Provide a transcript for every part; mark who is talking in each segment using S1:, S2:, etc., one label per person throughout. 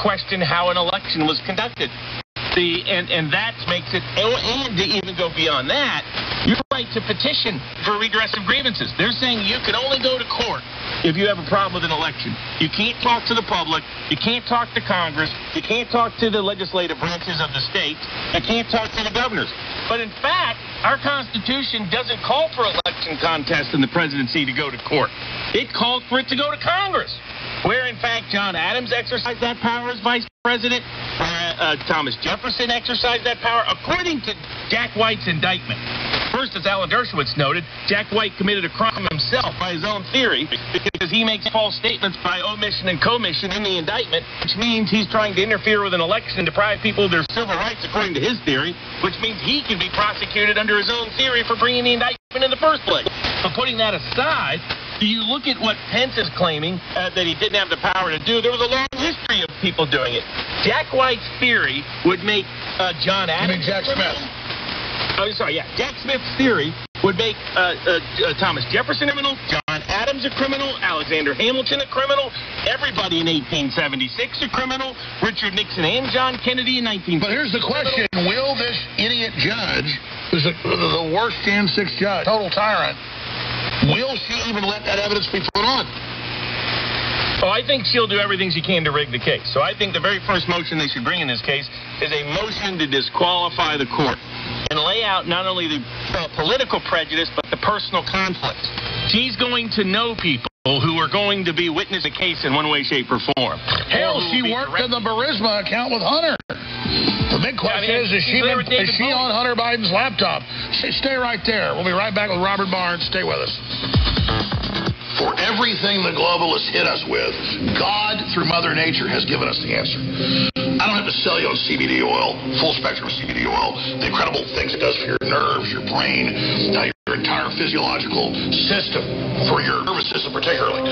S1: question how an election was conducted. And that makes it, and to even go beyond that, your right to petition for redress of grievances. They're saying you can only go to court if you have a problem with an election. You can't talk to the public. You can't talk to Congress. You can't talk to the legislative branches of the states. You can't talk to the governors. But in fact, our Constitution doesn't call for election contests in the presidency to go to court. It calls for it to go to Congress, where in fact John Adams exercised that power as vice president, Thomas Jefferson exercised that power, according to Jack White's indictment. First, as Alan Dershowitz noted, Jack White committed a crime himself by his own theory because he makes false statements by omission and commission in the indictment, which means he's trying to interfere with an election and deprive people of their civil rights according to his theory, which means he can be prosecuted under his own theory for bringing the indictment in the first place. But putting that aside, you look at what Pence is claiming that he didn't have the power to do. There was a long history of people doing it. Jack White's theory would make John Adams...
S2: You mean Jack Smith?
S1: Oh, sorry, yeah. Jack Smith's theory would make Thomas Jefferson a criminal, John Adams a criminal, Alexander Hamilton a criminal, everybody in 1876 a criminal, Richard Nixon and John Kennedy in 19...
S2: But here's the question. Will this idiot judge, who's the worst Jan 6 judge, total tyrant, will she even let that evidence be put on?
S1: Oh, I think she'll do everything she can to rig the case. So I think the very first motion they should bring in this case is a motion to disqualify the court and lay out not only the political prejudice, but the personal conflict. She's going to know people who are going to be witness a case in one way, shape, or form.
S2: Hell, she worked in the Burisma account with Hunter. The big question is she on Hunter Biden's laptop? Stay right there. We'll be right back with Robert Barnes. Stay with us. For everything the globalists hit us with, God, through Mother Nature, has given us the answer. I don't have to sell you on CBD oil, full spectrum CBD oil, the incredible things it does for your nerves, your brain, your entire physiological system, for your nervous system particularly.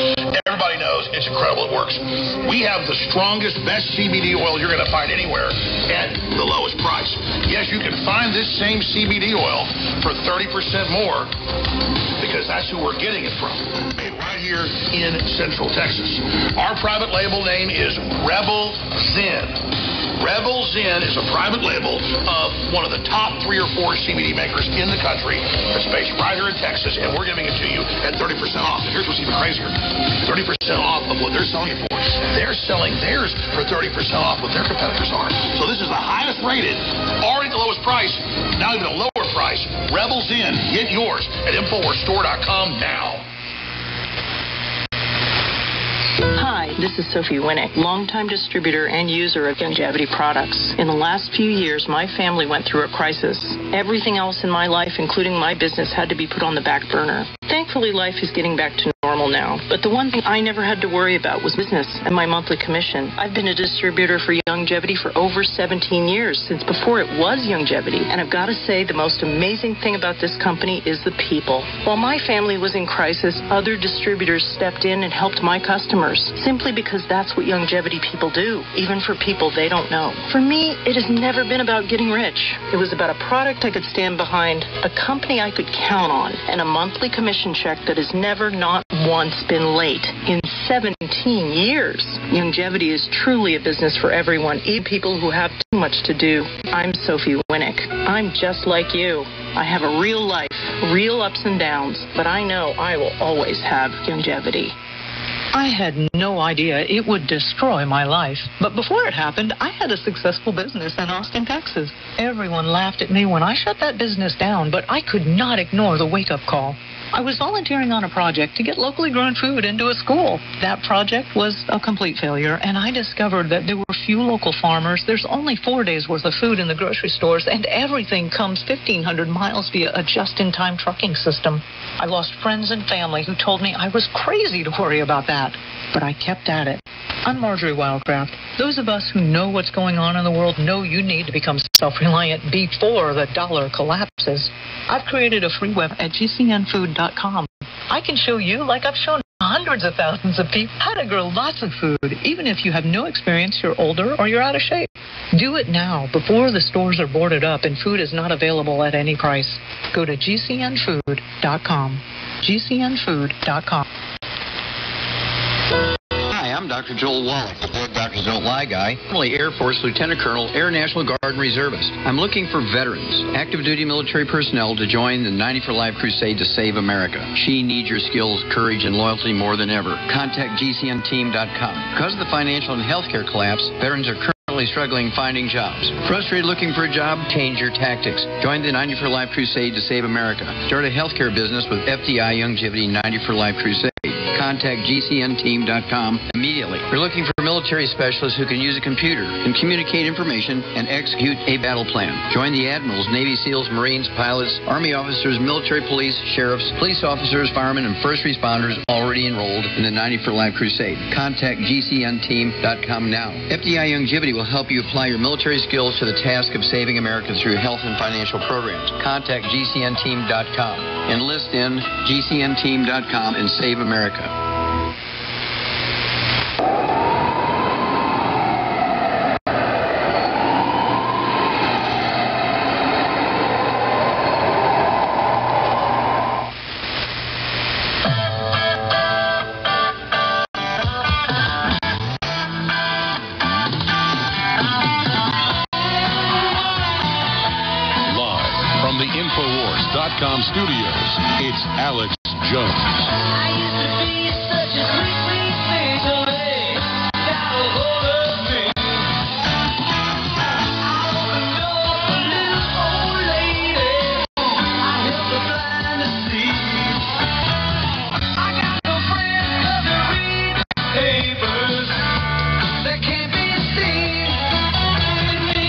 S2: Everybody knows it's incredible. It works. We have the strongest, best CBD oil you're going to find anywhere at the lowest price. Yes, you can find this same CBD oil for 30% more because that's who we're getting it from. Made right here in Central Texas. Our private label name is Rebel Zen. Rebel Zen is a private label of one of the top 3 or 4 CBD makers in the country. It's based right here in Texas, and we're giving it to you at 30% off. And here's what's even crazier. 30% off of what they're selling it for. They're selling theirs for 30% off what their competitors are. So this is the highest rated, already the lowest price, now even a lower price. Rebel Zen. Get yours at InfoWarsStore.com now.
S3: Hi, this is Sophie Winnick, longtime distributor and user of Longevity products. In the last few years, my family went through a crisis. Everything else in my life, including my business, had to be put on the back burner. Thankfully, life is getting back to normal now. But the one thing I never had to worry about was business and my monthly commission. I've been a distributor for Longevity for over 17 years, since before it was Longevity. And I've got to say, the most amazing thing about this company is the people. While my family was in crisis, other distributors stepped in and helped my customers, simply because that's what Longevity people do, even for people they don't know. For me, it has never been about getting rich. It was about a product I could stand behind, a company I could count on, and a monthly commission check that has never, not once, been late in 17 years. Longevity is truly a business for everyone, even people who have too much to do. I'm Sophie Winnick. I'm just like you. I have a real life, real ups and downs, but I know I will always have Longevity.
S4: I had no idea it would destroy my life. But before it happened, I had a successful business in Austin, Texas. Everyone laughed at me when I shut that business down, but I could not ignore the wake-up call. I was volunteering on a project to get locally grown food into a school. That project was a complete failure, and I discovered that there were few local farmers. There's only 4 days worth of food in the grocery stores, and everything comes 1,500 miles via a just-in-time trucking system. I lost friends and family who told me I was crazy to worry about that, but I kept at it. I'm Marjorie Wildcraft. Those of us who know what's going on in the world know you need to become self-reliant before the dollar collapses. I've created a free web at gcnfood.com. I can show you, like I've shown hundreds of thousands of people, how to grow lots of food, even if you have no experience, you're older, or you're out of shape. Do it now, before the stores are boarded up and food is not available at any price. Go to gcnfood.com. gcnfood.com.
S5: Hi, I'm I'm Dr. Joel Wallach, the Board Doctors Don't Lie guy, formerly Air Force Lieutenant Colonel, Air National Guard and Reservist. I'm looking for veterans, active duty military personnel to join the 90 for Life crusade to save America. She needs your skills, courage, and loyalty more than ever. Contact GCNteam.com. Because of the financial and healthcare collapse, veterans are currently struggling finding jobs. Frustrated looking for a job? Change your tactics. Join the 90 for Life crusade to save America. Start a healthcare business with FDI Longevity 90 for Life crusade. Contact GCNteam.com immediately. We're looking for military specialists who can use a computer and communicate information and execute a battle plan. Join the admirals, Navy SEALs, Marines, pilots, Army officers, military police, sheriffs, police officers, firemen, and first responders already enrolled in the 90 for Life crusade. Contact GCNteam.com now. FDI Longevity will help you apply your military skills to the task of saving America through health and financial programs. Contact GCNteam.com. Enlist in GCNteam.com and save America.
S6: Infowars.com studios, it's Alex Jones.
S7: I used to be such a sweet, sweet thing till they got a hold of me. I opened door for little old lady. I helped the blind to see. I got no friends 'cause they read the papers. They can't be seen with me,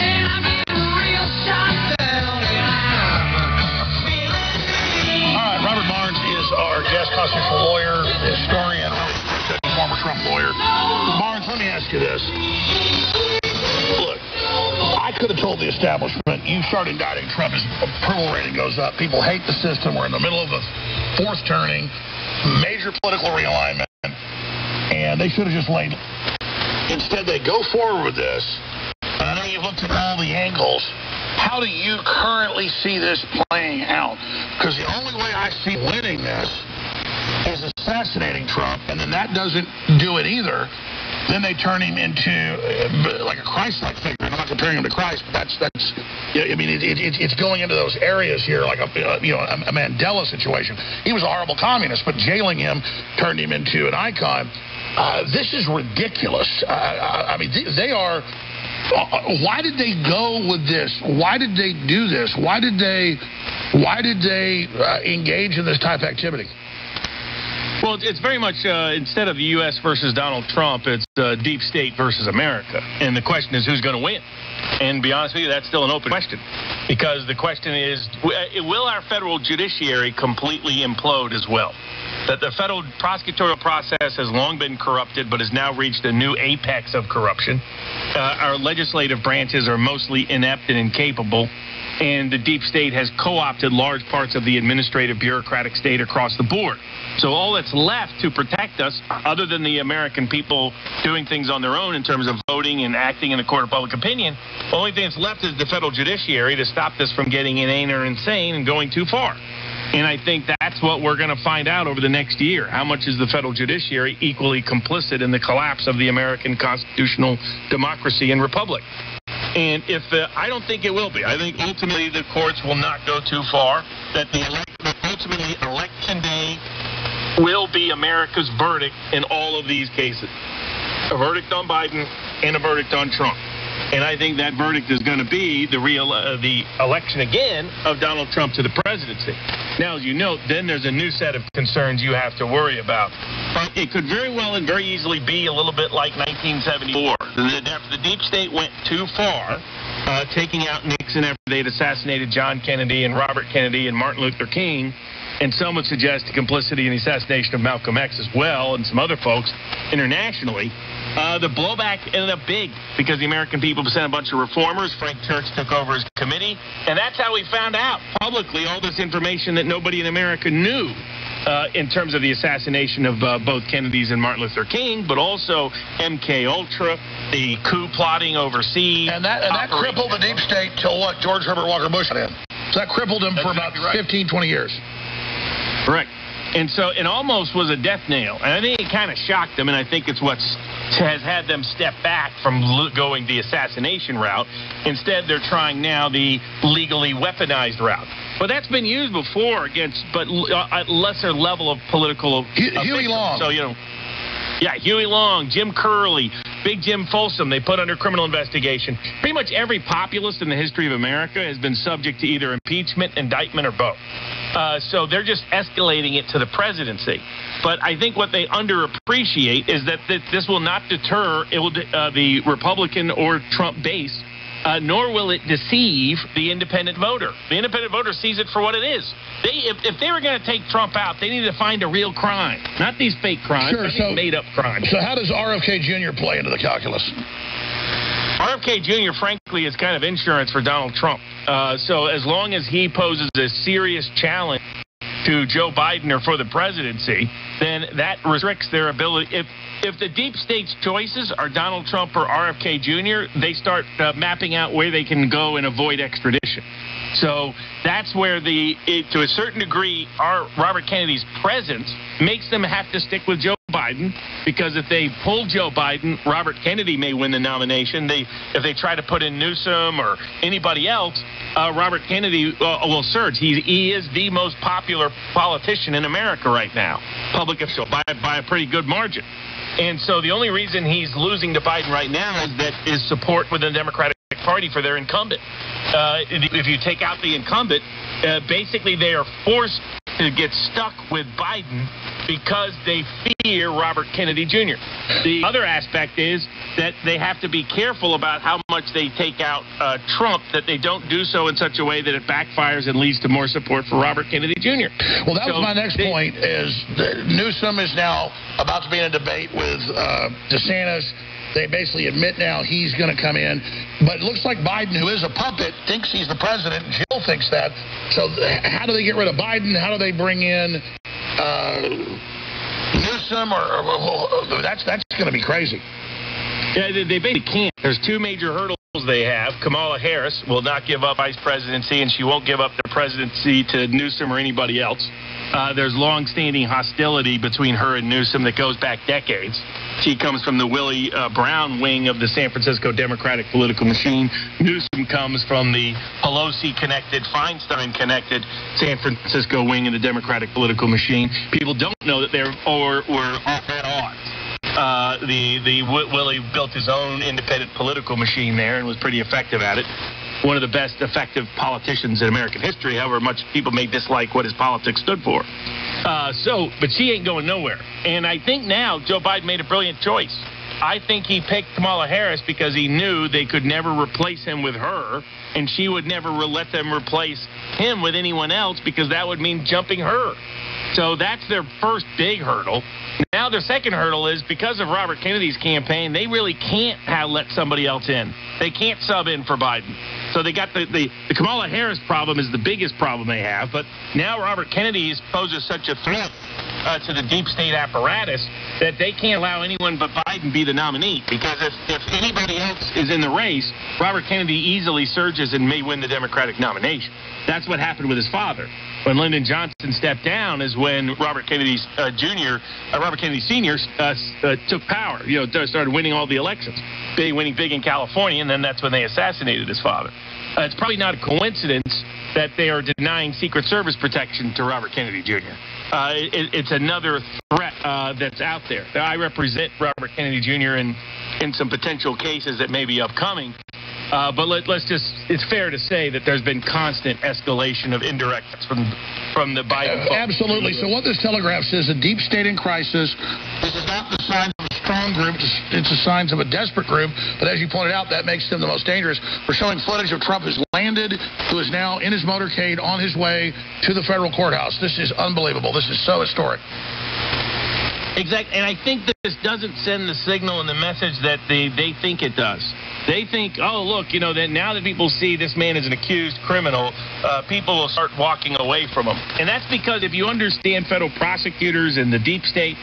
S7: and I'm getting real shot down.
S2: Constitutional lawyer, historian, former Trump lawyer. Barnes, let me ask you this. Look, I could have told the establishment, you start indicting Trump, his approval rating goes up. People hate the system. We're in the middle of a fourth turning, major political realignment, and they should have just laid. Instead, they go forward with this. And I know you've looked at all the angles. How do you currently see this playing out? Because the only way I see winning this is assassinating Trump, and then that doesn't do it either. Then they turn him into like a Christ-like figure. I'm not comparing him to Christ, but that's. I mean, it's going into those areas here, like a Mandela situation. He was a horrible communist, but jailing him turned him into an icon. This is ridiculous. I mean, they are. Why did they go with this? Why did they do this? Why did they engage in this type of activity?
S1: Well, it's very much, instead of the U.S. versus Donald Trump, it's deep state versus America. And the question is, who's going to win? And to be honest with you, that's still an open question. Because the question is, will our federal judiciary completely implode as well? That the federal prosecutorial process has long been corrupted, but has now reached a new apex of corruption. Our legislative branches are mostly inept and incapable. And the deep state has co-opted large parts of the administrative bureaucratic state across the board. So all that's left to protect us, other than the American people doing things on their own in terms of voting and acting in the court of public opinion, the only thing that's left is the federal judiciary to stop this from getting inane or insane and going too far. And I think that's what we're going to find out over the next year. How much is the federal judiciary equally complicit in the collapse of the American constitutional democracy and republic? And I don't think it will be. I think ultimately the courts will not go too far. That ultimately election day will be America's verdict in all of these cases. A verdict on Biden and a verdict on Trump. And I think that verdict is going to be the election again of Donald Trump to the presidency. Now, as you note, then there's a new set of concerns you have to worry about. But it could very well and very easily be a little bit like 1974. The deep state went too far, taking out Nixon after they'd assassinated John Kennedy and Robert Kennedy and Martin Luther King. And some would suggest complicity in the assassination of Malcolm X as well, and some other folks internationally. The blowback ended up big because the American people sent a bunch of reformers. Frank Church took over his committee. And that's how we found out publicly all this information that nobody in America knew in terms of the assassination of both Kennedys and Martin Luther King, but also MK Ultra, the coup plotting overseas.
S2: And that crippled the deep state till what? George Herbert Walker Bush got in. So that crippled him for about 15, 20 years.
S1: Correct. And so it almost was a death nail. And I think it kind of shocked them, and I think it's what has had them step back from going the assassination route. Instead, they're trying now the legally weaponized route. But that's been used before against, but at lesser level of political.
S2: Huey Long.
S1: So, Huey Long, Jim Curley, Big Jim Folsom, they put under criminal investigation. Pretty much every populist in the history of America has been subject to either impeachment, indictment, or both. So they're just escalating it to the presidency. But I think what they underappreciate is that this will not deter the Republican or Trump base, nor will it deceive the independent voter. The independent voter sees it for what it is. If they were going to take Trump out, they needed to find a real crime, not these fake crimes, but these made-up crimes.
S2: So how does RFK Jr. play into the calculus?
S1: RFK Jr., frankly, is kind of insurance for Donald Trump. So as long as he poses a serious challenge to Joe Biden or for the presidency, then that restricts their ability. If the deep state's choices are Donald Trump or RFK Jr., they start mapping out where they can go and avoid extradition. So that's where to a certain degree, Robert Kennedy's presence makes them have to stick with Joe Biden, because if they pull Joe Biden, Robert Kennedy may win the nomination. If they try to put in Newsom or anybody else, Robert Kennedy will surge. He is the most popular politician in America right now, public official, by a pretty good margin. And so the only reason he's losing to Biden right now is support within the Democratic Party for their incumbent. If you take out the incumbent, basically they are forced to get stuck with Biden because they fear Robert Kennedy Jr. The other aspect is that they have to be careful about how much they take out Trump, that they don't do so in such a way that it backfires and leads to more support for Robert Kennedy Jr.
S2: Well, that was my next point, is that Newsom is now about to be in a debate with DeSantis. They basically admit now he's going to come in. But it looks like Biden, who is a puppet, thinks he's the president. Jill thinks that. So how do they get rid of Biden? How do they bring in Newsom? That's going to be crazy.
S1: Yeah, they basically can't. There's two major hurdles they have. Kamala Harris will not give up vice presidency, and she won't give up the presidency to Newsom or anybody else. There's long-standing hostility between her and Newsom that goes back decades. She comes from the Willie Brown wing of the San Francisco Democratic political machine. Newsom comes from the Pelosi-connected, Feinstein-connected San Francisco wing of the Democratic political machine. People don't know that were at odds. Willie built his own independent political machine there and was pretty effective at it. One of the best effective politicians in American history, however much people may dislike what his politics stood for. But she ain't going nowhere. And I think now Joe Biden made a brilliant choice. I think he picked Kamala Harris because he knew they could never replace him with her, and she would never let them replace him with anyone else, because that would mean jumping her. So that's their first big hurdle. Now their second hurdle is, because of Robert Kennedy's campaign, they really can't let somebody else in. They can't sub in for Biden. So they got the Kamala Harris problem is the biggest problem they have. But now Robert Kennedy poses such a threat to the deep state apparatus that they can't allow anyone but Biden be the nominee. Because if anybody else is in the race, Robert Kennedy easily surges and may win the Democratic nomination. That's what happened with his father. When Lyndon Johnson stepped down is when Robert Kennedy Sr. Took power, started winning all the elections, winning big in California, and then that's when they assassinated his father. It's probably not a coincidence that they are denying Secret Service protection to Robert Kennedy Jr. It's another threat that's out there. I represent Robert Kennedy Jr. in some potential cases that may be upcoming. But it's fair to say that there's been constant escalation of indirects from the Biden.
S2: Absolutely. So what this telegraph says, a deep state in crisis. This is not the signs of a strong group. It's the signs of a desperate group. But as you pointed out, that makes them the most dangerous. We're showing footage of Trump who's landed, who is now in his motorcade on his way to the federal courthouse. This is unbelievable. This is so historic.
S1: Exactly. And I think that this doesn't send the signal and the message that they think it does. They think, oh, look, that now that people see this man is an accused criminal, people will start walking away from him. And that's because if you understand federal prosecutors and the deep state,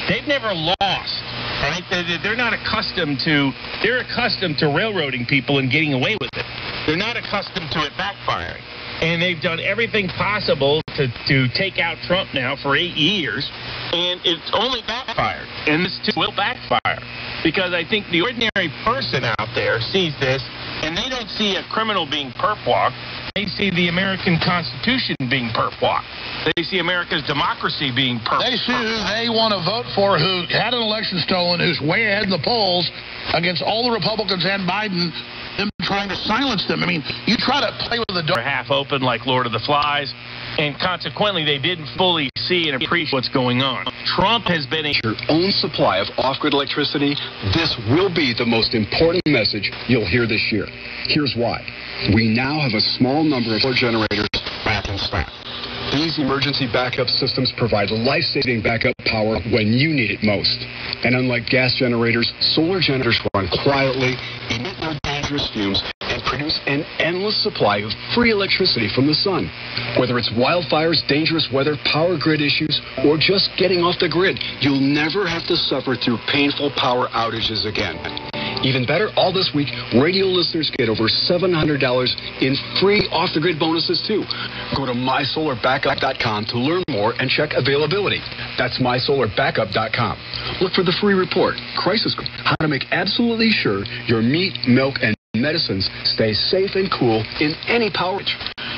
S1: they've never lost, right? They're not accustomed to, they're accustomed to railroading people and getting away with it. They're not accustomed to it backfiring. and they've done everything possible to take out Trump now for 8 years, and it's only backfired. And this too will backfire, because I think the ordinary person out there sees this, and they don't see a criminal being perp-walked. They see the American Constitution being perp-walked. They see America's democracy being perp-walked.
S2: They see who they want to vote for, who had an election stolen, who's way ahead in the polls against all the Republicans and Biden, them trying to silence them. I mean, you try to play with the door
S1: half open like Lord of the Flies, and consequently they didn't fully see and appreciate what's going on. Trump has been
S8: your own supply of off-grid electricity. This will be the most important message you'll hear this year. Here's why. We now have a small number of solar generators back in stock. These emergency backup systems provide life-saving backup power when you need it most. And unlike gas generators, solar generators run quietly, emit no dangerous fumes, and produce an endless supply of free electricity from the sun. Whether it's wildfires, dangerous weather, power grid issues, or just getting off the grid, you'll never have to suffer through painful power outages again. Even better, all this week, radio listeners get over $700 in free off-the-grid bonuses, too. Go to mysolarbackup.com to learn more and check availability. That's mysolarbackup.com. Look for the free report, Crisis Code, how to make absolutely sure your meat, milk, and medicines stay safe and cool in any power.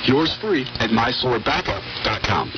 S8: Yours free at mysolarbackup.com.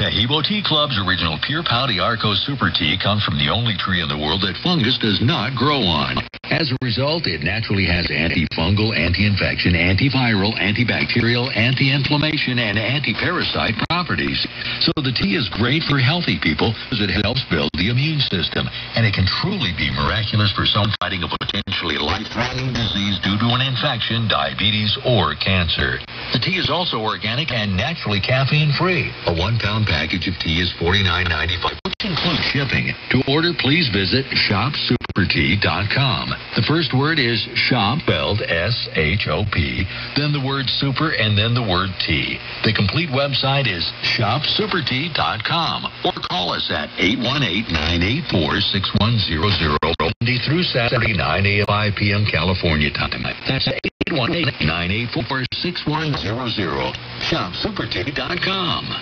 S9: Tahibo Tea Club's original Pure Pouty Arco Super Tea comes from the only tree in the world that fungus does not grow on. As a result, it naturally has antifungal, anti-infection, antiviral, antibacterial, anti-inflammation, and anti-parasite properties. So the tea is great for healthy people because it helps build the immune system, and it can truly be miraculous for some fighting a potentially life-threatening disease due to an infection, diabetes, or cancer. The tea is also organic and naturally caffeine-free. A 1-pound package of tea is $49.95, which includes shipping. To order, please visit shopsupertea.com. The first word is shop, spelled S-H-O-P, then the word super, and then the word tea. The complete website is shopsupertea.com, or call us at 818-984-6100, Monday through Saturday, 9 a.m. 5 p.m. California time. That's 818-984-6100. shopsupertea.com.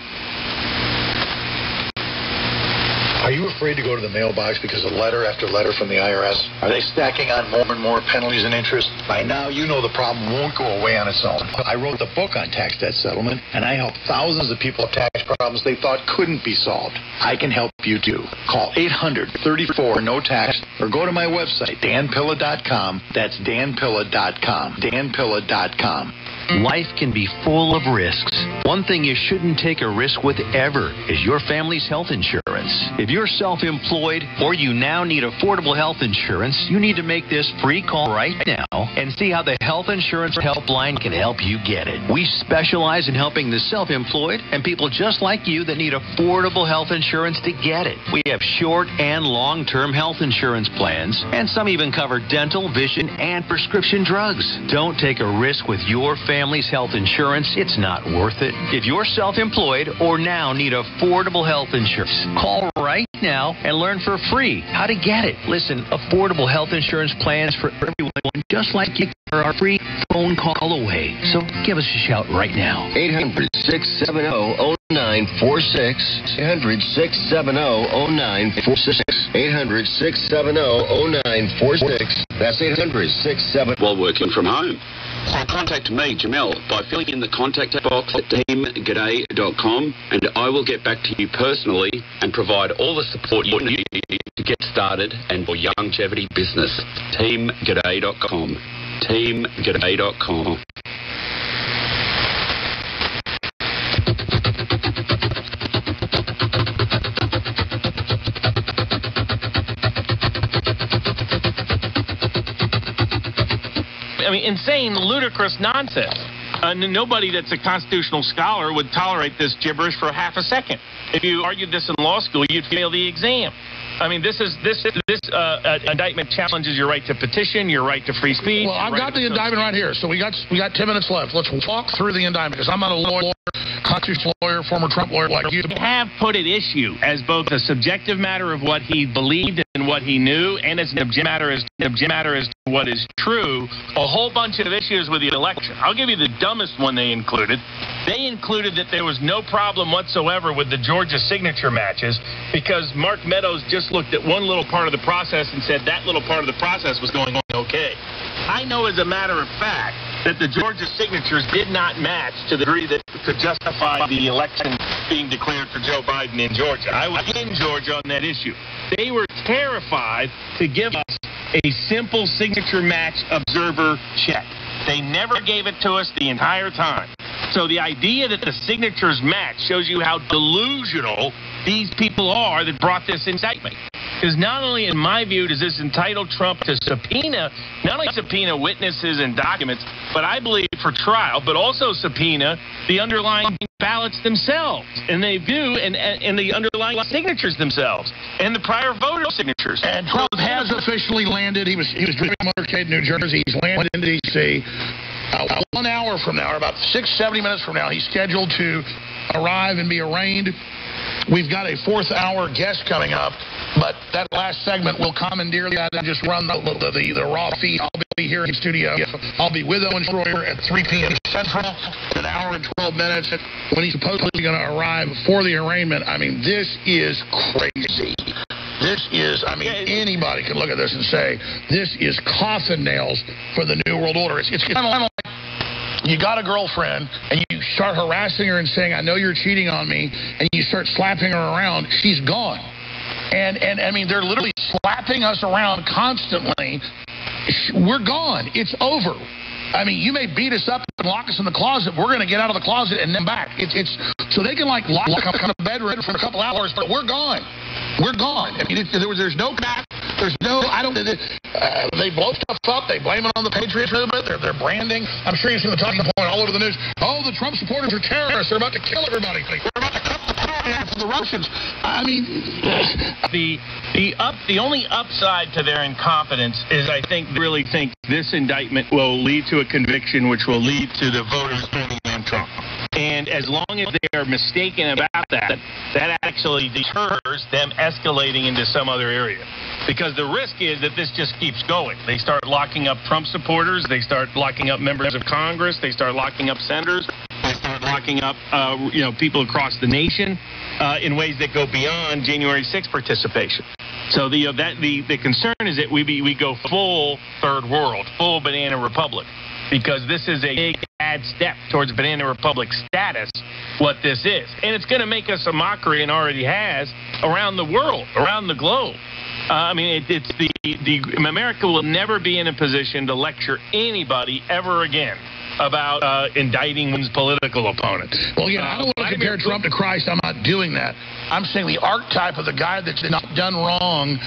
S2: Are you afraid to go to the mailbox because of letter after letter from the IRS? Are they stacking on more and more penalties and interest? By now, you know the problem won't go away on its own. I wrote the book on tax debt settlement, and I helped thousands of people with tax problems they thought couldn't be solved. I can help you, too. Call 800-34-NO-TAX or go to my website, danpilla.com. That's danpilla.com. danpilla.com.
S10: Life can be full of risks. One thing you shouldn't take a risk with ever is your family's health insurance. If you're self-employed or you now need affordable health insurance, you need to make this free call right now and see how the Health Insurance Helpline can help you get it. We specialize in helping the self-employed and people just like you that need affordable health insurance to get it. We have short and long-term health insurance plans, and some even cover dental, vision, and prescription drugs. Don't take a risk with your family's health insurance. It's not worth it. If you're self-employed or now need affordable health insurance, call right now and learn for free how to get it. Listen, affordable health insurance plans for everyone just like you are a free phone call away. So give us a shout right now.
S11: 800-670-0946. 800-670-0946. 800-670-0946. That's 800-670.
S8: While working from home. So contact me, Jamel, by filling in the contact box at teamg'day.com, and I will get back to you personally and provide all the support you need to get started and for your longevity business. teamg'day.com. teamg'day.com.
S1: I mean, insane, ludicrous nonsense. Nobody that's a constitutional scholar would tolerate this gibberish for half a second. If you argued this in law school, you'd fail the exam. I mean, this indictment challenges your right to petition, your right to free speech.
S2: Well, I've got the indictment right here, so we got 10 minutes left. Let's walk through the indictment because I'm not a lawyer. constitutional lawyer, former Trump lawyer like you.
S1: They have put at issue as both a subjective matter of what he believed and what he knew, and as an objective matter as to what is true, a whole bunch of issues with the election. I'll give you the dumbest one they included. They included that there was no problem whatsoever with the Georgia signature matches because Mark Meadows just looked at one little part of the process and said that little part of the process was going on okay. I know as a matter of fact that the Georgia signatures did not match to the degree that could justify the election being declared for Joe Biden in Georgia. I was in Georgia on that issue. They were terrified to give us a simple signature match observer check. They never gave it to us the entire time. So the idea that the signatures match shows you how delusional these people are that brought this indictment. Because not only, in my view, does this entitle Trump to not only subpoena witnesses and documents, but I believe for trial, but also subpoena the underlying ballots themselves. And they do, and the underlying signatures themselves, and the prior voter signatures.
S2: And Trump has officially landed. He was driving a motorcade in New Jersey. He's landed in D.C. 1 hour from now, or about 70 minutes from now, he's scheduled to arrive and be arraigned. We've got a fourth-hour guest coming up, but that last segment will commandeer that and just run the raw feed. I'll be here in the studio. I'll be with Owen Schroyer at 3 p.m. Central, an hour and 12 minutes. When he's supposedly going to arrive for the arraignment, I mean, this is crazy. This is, I mean, anybody can look at this and say, this is coffin nails for the New World Order. It's kind of like you got a girlfriend, and you start harassing her and saying, I know you're cheating on me, and you start slapping her around, she's gone. And I mean, they're literally slapping us around constantly. We're gone. It's over. I mean, you may beat us up and lock us in the closet. We're going to get out of the closet and then back. It's so they can, like, lock up in a bedroom for a couple hours, but we're gone. We're gone. I mean, there's no back. There's no, they blow stuff up. They blame it on the Patriots movement. They're branding. I'm sure you've seen the talking point all over the news. Oh, the Trump supporters are terrorists. They're about to kill everybody. We're about to cut the power for the Russians. I mean,
S1: the only upside to their incompetence is I really think this indictment will lead to a conviction, which will lead to the voters voting on Trump. And as long as they are mistaken about that actually deters them escalating into some other area. Because the risk is that this just keeps going. They start locking up Trump supporters. They start locking up members of Congress. They start locking up senators. They start locking up, people across the nation in ways that go beyond January 6th participation. So the concern is that we go full third world, full banana republic. Because this is a big bad step towards Banana Republic status, what this is. And it's going to make us a mockery, and already has, around the world, around the globe. I mean, America will never be in a position to lecture anybody ever again about indicting one's political opponent.
S2: Well, yeah, I don't want to compare Trump to Christ. I'm not doing that. I'm saying the archetype of the guy that's not done wrong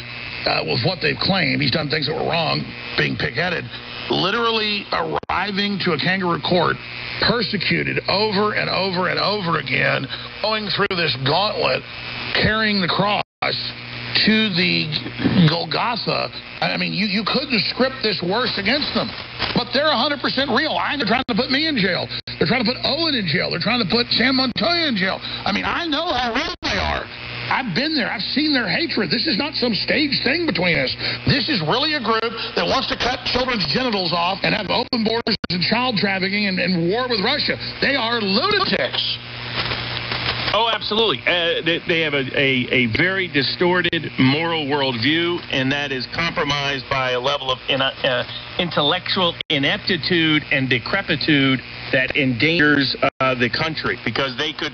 S2: with what they've claimed. He's done things that were wrong, being pig-headed. Literally arriving to a kangaroo court, persecuted over and over and over again, going through this gauntlet, carrying the cross to the Golgotha. I mean, you couldn't script this worse against them. But they're 100% real. They're trying to put me in jail. They're trying to put Owen in jail. They're trying to put Sam Montoya in jail. I mean, I know how real they are. I've been there. I've seen their hatred. This is not some staged thing between us. This is really a group that wants to cut children's genitals off and have open borders and child trafficking and war with Russia. They are lunatics.
S1: Oh, absolutely. They have a very distorted moral worldview, and that is compromised by a level of intellectual ineptitude and decrepitude that endangers the country, because they could.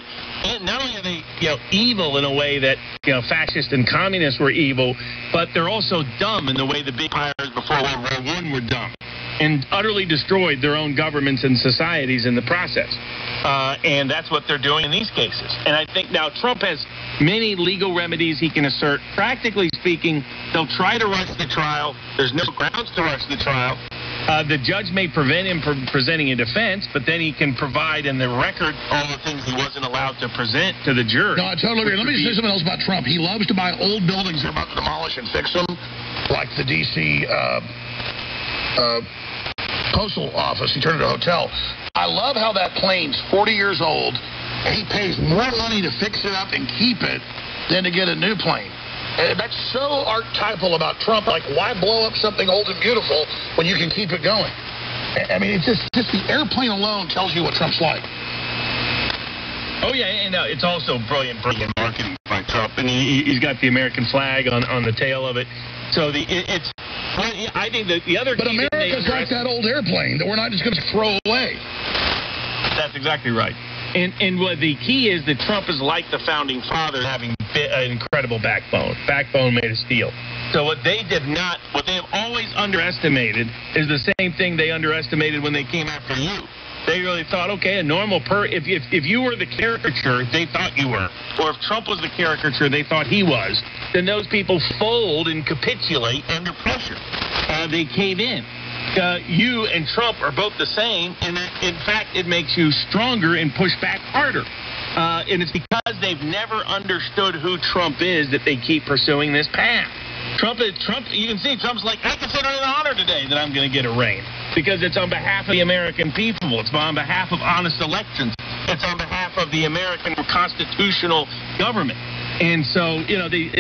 S1: Not only are they, evil in a way that, fascists and communists were evil, but they're also dumb in the way the big powers before World War I were dumb, and utterly destroyed their own governments and societies in the process. And that's what they're doing in these cases. And I think now Trump has many legal remedies he can assert. Practically speaking, they'll try to rush the trial. There's no grounds to rush the trial. The judge may prevent him from presenting a defense, but then he can provide in the record all the things he wasn't allowed to present to the jury.
S2: No, I totally agree. Let me say something else about Trump. He loves to buy old buildings they're about to demolish and fix them, like the D.C. Postal Office. He turned it into a hotel. I love how that plane's 40 years old. he pays more money to fix it up and keep it than to get a new plane. And that's so archetypal about Trump. Like, why blow up something old and beautiful when you can keep it going? I mean, it's just the airplane alone tells you what Trump's like.
S1: Oh, yeah, and it's also brilliant marketing by Trump. And he's got the American flag on the tail of it. So I think that the other...
S2: But America's like that old airplane that we're not just going to throw away.
S1: That's exactly right. And what the key is that Trump is like the founding fathers, having an incredible backbone made of steel. So what they have always underestimated is the same thing they underestimated when they came after you. They really thought, okay, a normal if you were the caricature they thought you were, or if Trump was the caricature they thought he was, then those people fold and capitulate under pressure. They cave in. You and Trump are both the same, and in fact, it makes you stronger and push back harder. And it's because they've never understood who Trump is that they keep pursuing this path. Trump. You can see Trump's like, I consider it an honor today that I'm going to get a reign, because it's on behalf of the American people. It's on behalf of honest elections. It's on behalf of the American constitutional government. And so,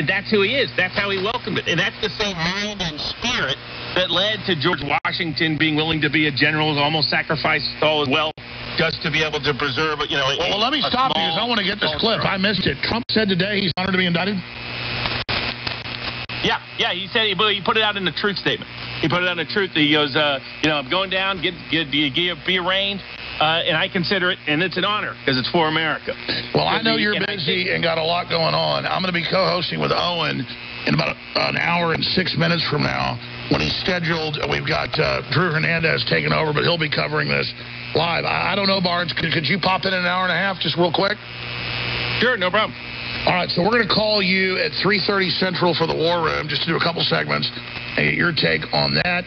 S1: that's who he is. That's how he welcomed it. And that's the same mind and spirit that led to George Washington being willing to be a general, almost sacrificed all his wealth just to be able to preserve,
S2: Well, let me stop you because I want to get this clip. I missed it. Trump said today he's honored to be indicted?
S1: Yeah, he said he put it out in the truth statement. He put it out in the truth. He goes, I'm going down, be arraigned, and I consider it, and it's an honor because it's for America.
S2: Well, I know you're busy and got a lot going on. I'm going to be co-hosting with Owen in about an hour and 6 minutes from now. When he's scheduled, we've got Drew Hernandez taking over, but he'll be covering this live. I don't know, Barnes, could you pop in an hour and a half just real quick?
S1: Sure, no problem.
S2: All right, so we're going to call you at 3:30 Central for the War Room, just to do a couple segments and get your take on that.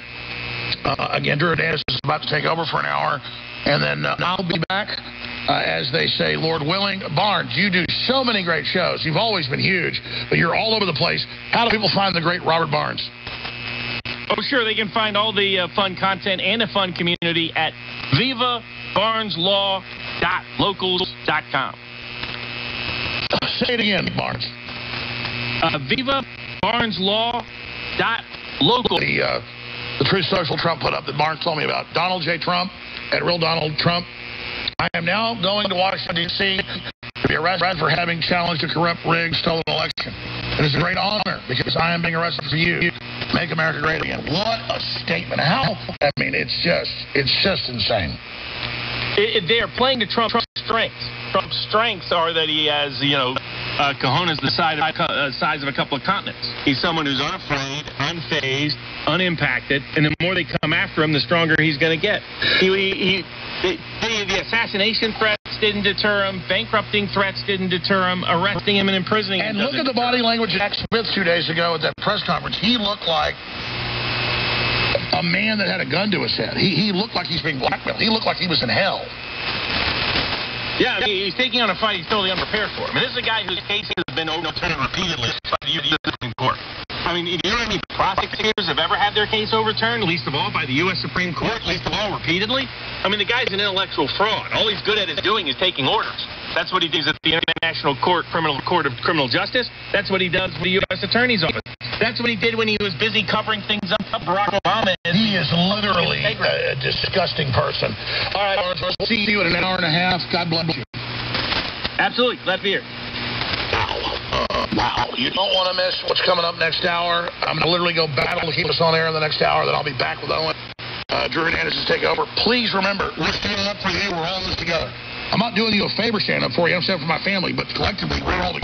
S2: Again, Drew Hernandez is about to take over for an hour, and then I'll be back, as they say, Lord willing. Barnes, you do so many great shows. You've always been huge, but you're all over the place. How do people find the great Robert Barnes?
S1: Oh, sure. They can find all the fun content and the fun community at vivabarneslaw.locals.com.
S2: Say it again, Barnes.
S1: vivabarneslaw.local.
S2: The Truth Social Trump put up that Barnes told me about. Donald J. Trump, at Real Donald Trump. I am now going to Washington, D.C. to be arrested for having challenged a corrupt, rigged, stolen election. It is a great honor because I am being arrested for you. Make America great again. What a statement. It's just insane.
S1: They are playing to Trump's strengths. Trump's strengths are that he has, cojones the size of a couple of continents. He's someone who's unafraid, unfazed, unimpacted, and the more they come after him, the stronger he's going to get. The assassination threats didn't deter him. Bankrupting threats didn't deter him. Arresting him and imprisoning him.
S2: And look at the body language of Jack Smith 2 days ago at that press conference. He looked like a man that had a gun to his head. He looked like he's being blackmailed. He looked like he was in hell.
S1: Yeah, he's taking on a fight he's totally unprepared for. This is a guy whose case has been overturned repeatedly by the U.S. Supreme Court. Do you know how many prosecutors have ever had their case overturned, least of all by the U.S. Supreme Court, least of all repeatedly? The guy's an intellectual fraud. All he's good at is taking orders. That's what he does at the International Court of Criminal Justice. That's what he does with the U.S. Attorney's Office. That's what he did when he was busy covering things up for Barack Obama.
S2: He is literally a disgusting person. All right, we'll see you in an hour and a half. God bless you.
S1: Absolutely. Glad to be here.
S2: Wow. You don't want to miss what's coming up next hour. I'm going to literally go battle to keep us on air in the next hour. Then I'll be back with Owen. Drew Hernandez is taking over. Please remember, we're standing up for you. We're all in this together. I'm not doing you a favor standing up for you. I'm standing up for my family, but collectively, we're all together.